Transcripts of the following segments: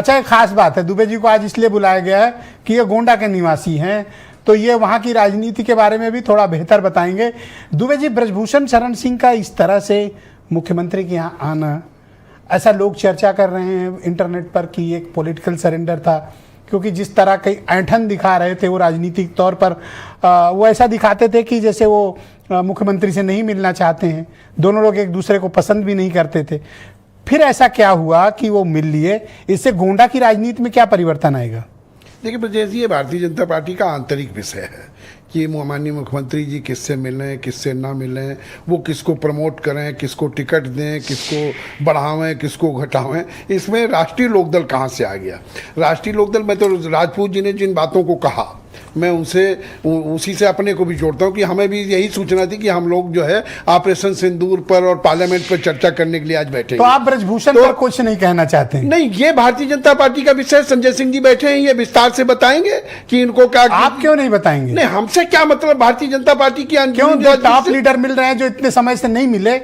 अच्छा, एक खास बात है, दुबे जी को आज इसलिए बुलाया गया है कि ये गोंडा के निवासी हैं, तो ये वहां की राजनीति के बारे में भी थोड़ा बेहतर बताएंगे। दुबे जी, ब्रजभूषण शरण सिंह का इस तरह से मुख्यमंत्री के यहाँ आना, ऐसा लोग चर्चा कर रहे हैं इंटरनेट पर कि एक पॉलिटिकल सरेंडर था, क्योंकि जिस तरह की ऐंठन दिखा रहे थे वो राजनीतिक तौर पर वो ऐसा दिखाते थे कि जैसे वो मुख्यमंत्री से नहीं मिलना चाहते हैं, दोनों लोग एक दूसरे को पसंद भी नहीं करते थे। फिर ऐसा क्या हुआ कि वो मिल लिए? इससे गोंडा की राजनीति में क्या परिवर्तन आएगा? देखिए ब्रजेश जी, ये भारतीय जनता पार्टी का आंतरिक विषय है कि माननीय मुख्यमंत्री जी किससे मिलें, किससे ना मिलें, वो किसको प्रमोट करें, किसको टिकट दें, किसको बढ़ावें, किसको घटावें। इसमें राष्ट्रीय लोकदल कहाँ से आ गया? राष्ट्रीय लोकदल, मैं तो राजपूत जी ने जिन बातों को कहा, मैं उनसे उसी से अपने को भी जोड़ता हूँ कि हमें भी यही सूचना थी कि हम लोग जो है ऑपरेशन सिंदूर पर और पार्लियामेंट पर चर्चा करने के लिए आज बैठे। तो आप ब्रजभूषण पर कुछ नहीं कहना चाहते हैं? नहीं, ये भारतीय जनता पार्टी का विषय। संजय सिंह जी बैठे हैं, ये विस्तार से बताएंगे कि इनको क्या। आप क्यों नहीं बताएंगे? नहीं, हमसे क्या मतलब भारतीय जनता पार्टी की? क्यों टॉप लीडर मिल रहे हैं जो इतने समय से नहीं मिले?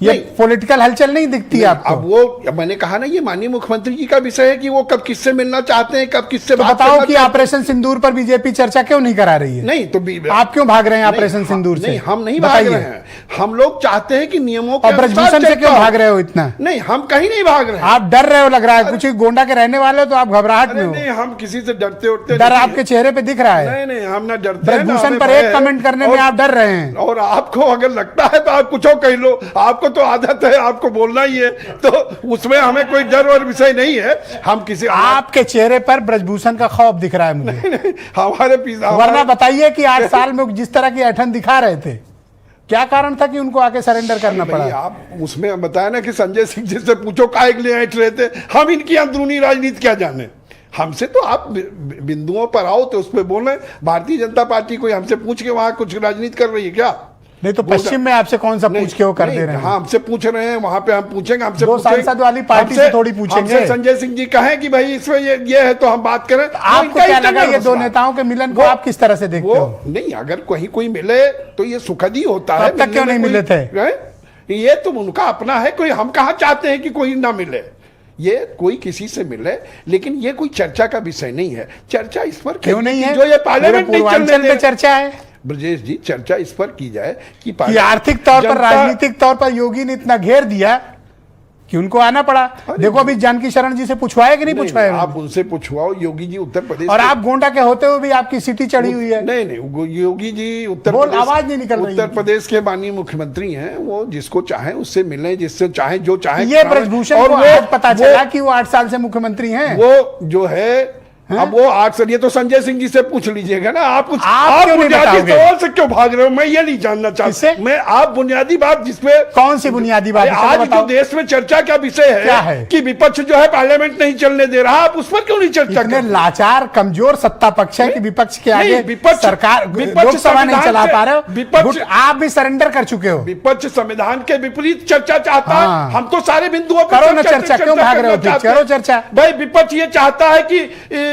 ये पॉलिटिकल हलचल नहीं दिखती आपको? अब वो मैंने कहा ना, ये माननीय मुख्यमंत्री जी का विषय है कि वो कब किससे मिलना चाहते हैं, कब किससे बात बताओ कि ऑपरेशन सिंदूर पर बीजेपी चर्चा क्यों नहीं करा रही है? नहीं तो आप क्यों भाग रहे हैं ऑपरेशन सिंदूर से? नहीं, हम नहीं भाग रहे हैं। हम लोग चाहते हैं कि नियमों के और ब्रजभूषण से क्यों भाग रहे हो इतना? नहीं, हम कहीं नहीं भाग रहे हैं। आप डर रहे हो लग रहा है, कुछ गोंडा के रहने वाले हो तो आप घबराहट में हो। नहीं, हम किसी से डरते उठते, डर आपके चेहरे पे दिख रहा है। नहीं नहीं, हम ना डरते। ब्रजभूषण पर एक कमेंट करने में आप डर रहे हैं। और आपको अगर लगता है तो आप कुछ कह लो, आपको तो आदत है, आपको बोलना ही है, तो उसमें हमें कोई डर और विषय नहीं है। हम किसी, आपके चेहरे पर ब्रजभूषण का खौफ दिख रहा है मुझे। नहीं, हमारे पिता, वरना बताइए कि 8 साल में जिस तरह की ऐंठन दिखा रहे थे, क्या कारण था कि उनको आके सरेंडर करना पड़ा? आप उसमें बताया ना कि संजय सिंह जी से पूछो काहे के लिए ऐंठ रहे थे। हम इनकी अंदरूनी राजनीति क्या जाने? हमसे तो आप बिंदुओं पर आओ तो उस पर बोले। भारतीय जनता पार्टी कोई हमसे पूछ के वहां कुछ राजनीति कर रही है क्या? नहीं तो पश्चिम में आपसे कौन सा पूछ के वो कर दे रहे हैं? हाँ, हमसे पूछ रहे हैं, वहां पे हम पूछेंगे। हमसे दो सांसद वाली पार्टी से थोड़ी पूछेंगे। संजय सिंह जी कहें कि भाई इसमें ये है तो हम बात करें। आपको क्या लगा ये दो नेताओं के मिलन को आप किस तरह से देखते हो? नहीं, अगर कहीं कोई मिले तो ये सुखद ही होता है। तब तक क्यों नहीं मिले थे? ये तो उनका अपना है, कोई हम कहाँ चाहते हैं कि कोई ना मिले। ये कोई किसी से मिले, लेकिन ये कोई चर्चा का विषय नहीं है। चर्चा इस पर क्यों नहीं है? जो ये पार्लियामेंट नहीं चलने दे, चर्चा है ब्रजेश जी। चर्चा इस पर की जाए कि आर्थिक तौर पर, राजनीतिक तौर पर योगी ने इतना घेर दिया कि उनको आना पड़ा। देखो अभी जानकी शरण जी से पूछवाया कि नहीं पूछवाया? आप उनसे पूछवाओ। योगी जी उत्तर प्रदेश, और आप गोंडा के होते हुए भी आपकी सीटी चढ़ी हुई है। नहीं, योगी जी उत्तर प्रदेश, आवाज नहीं निकल रही। उत्तर प्रदेश के माननीय मुख्यमंत्री हैं, वो जिसको चाहे उससे मिले, जिससे चाहे जो चाहे। ये ब्रजभूषण को आज पता चला कि वो 8 साल से मुख्यमंत्री हैं। वो जो है अब वो 8 साल, ये तो संजय सिंह जी से पूछ लीजिएगा ना। आप बुनियादी सवाल से क्यों भाग रहे हो? मैं ये नहीं जानना चाहता। मैं आप बुनियादी बात जिसपे, कौन सी बुनियादी बात? आज जो देश में चर्चा का विषय है कि विपक्ष जो है पार्लियामेंट नहीं चलने दे रहा, आप उस पर क्यों नहीं चर्चा कर? लाचार कमजोर सत्ता पक्ष है कि विपक्ष के आगे विपक्ष सरकार लोकसभा नहीं चला पा रहे हो। विपक्ष आप भी सरेंडर कर चुके हो। विपक्ष संविधान के विपरीत चर्चा चाहता है। हम तो सारे बिंदुओं पर करो ना चर्चा, क्यों भाग रहे हो? करो चर्चा। भाई विपक्ष ये चाहता है कि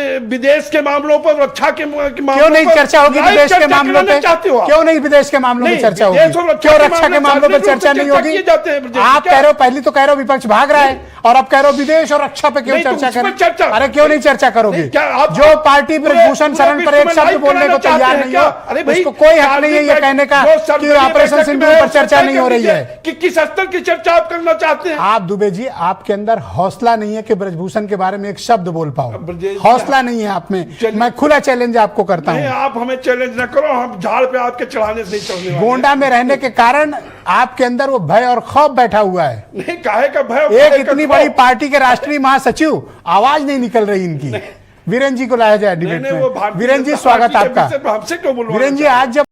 विदेश के मामलों पर, रक्षा के मामलों, क्यों नहीं चर्चा होगी विदेश के मामलों पे? क्यों नहीं विदेश के मामलों में चर्चा होगी? क्यों रक्षा के मामलों पर चर्चा नहीं होगी? आप कह रहे हो, पहले तो कह रहे हो विपक्ष भाग रहा है, और अब कह रहे हो विदेश और रक्षा पे क्यों चर्चा करें? अरे क्यों नहीं चर्चा करोगे? जो पार्टी ब्रजभूषण शरण पर एक शब्द बोलने को तैयार नहीं हो, उसको कोई हक नहीं है ये कहने का कि ऑपरेशन सिंदूर पर चर्चा नहीं हो रही है। कि किस स्तर की चर्चा आप करना चाहते हैं? आप दुबे जी, आपके अंदर हौसला नहीं है कि ब्रजभूषण के बारे में एक शब्द बोल पाओ। हौसला नहीं है आप में। मैं खुला चैलेंज आपको करता हूं। आप हमें चैलेंज न करो, हम झाड़ पे आपके चढ़ाने से नहीं चढ़ने वाले। गोंडा में रहने के कारण आपके अंदर वो भय और खौफ बैठा हुआ है। नहीं, काहे का भय? एक इतनी बड़ी पार्टी के राष्ट्रीय महासचिव, आवाज नहीं निकल रही इनकी। वीरेंद्र जी को लाया जाए डिबेट में। वीरेंद्र जी, स्वागत आपका। हमसे क्यों बोल रहे हैं? वीरेंद्र जी, आज जब